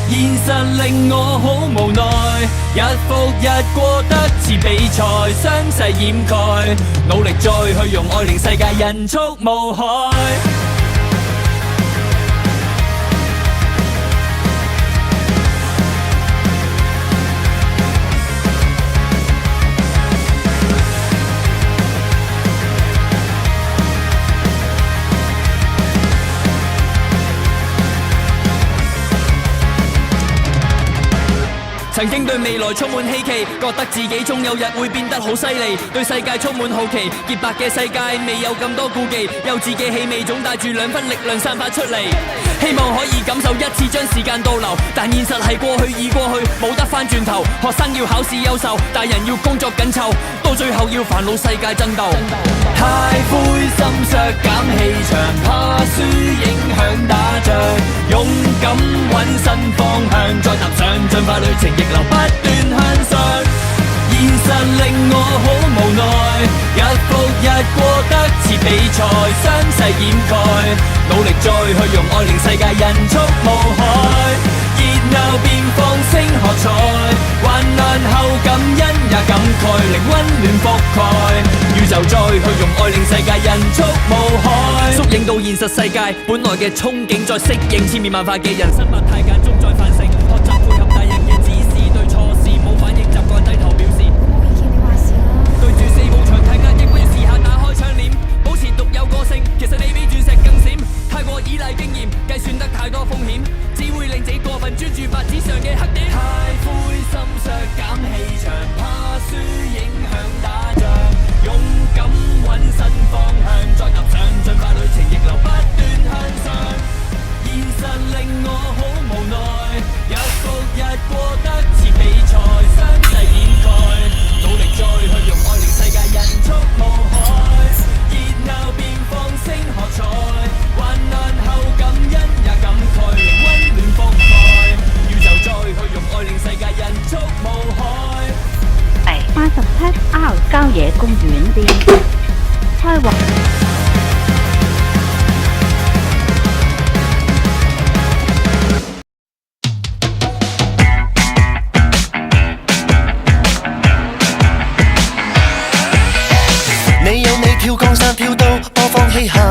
現實令我好無奈，日復日過得似比賽，傷勢掩蓋，努力再去用愛令世界人畜無害。曾經對未來充滿希冀，覺得自己終有日會變得好犀利，對世界充滿好奇，潔白嘅世界未有咁多顧忌，幼稚嘅氣味總帶住2分力量散發出嚟，希望可以感受一次將時間倒流，但現實係過去已過去，冇得翻轉頭。學生要考試優秀，大人要工作緊湊，到最後要煩惱世界爭鬥。太灰心削減氣場，怕輸影響打仗，勇敢揾新方向，再踏上進化旅程，逆流不斷向上。現實令我好無奈，日復日過得似比賽，傷勢掩蓋，努力再去用愛令世界人畜無害。熱鬧變放聲喝彩，患難後感恩也感慨，令溫暖覆蓋，宇宙再去用愛令世界人畜無害。縮影到現實世界，本來嘅憧憬再適應千變萬化嘅人生百態間中再反省，學習配合大人嘅指示，對錯事冇反應習慣低頭表示。冇意見你話事啦。對住四面牆睇壓抑，不如試下打開窗簾，保持獨有個性。其實你比鑽石更閃，太過依賴經驗，計算得太多風險，只會令自己過分專注白紙上嘅黑點。太灰心削減氣場，怕輸影響打仗，勇敢揾新方向，再踏上進化旅程，逆流不斷向上。現實令我好無奈，日復日過得似比賽，傷勢掩蓋，努力再去用愛令世界人畜無害。熱鬧變放聲喝彩，患難後感恩也感慨，令溫暖覆蓋，宇宙再去用愛令世界人畜無害。87R 郊野公園店開鑊。你有你跳江山跳到播放器下，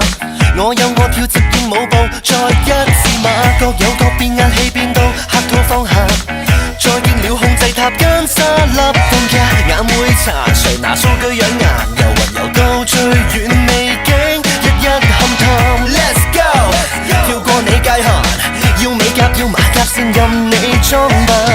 我有我跳接應舞步，再一字馬，各有各變壓氣變到客套放下，再見了控制塔間沙粒定價，眼會殘誰拿數據養顏，遊魂遊到最遠未驚，一勘探 Let's go， 跳過你界限，要美甲要馬甲先任你裝扮。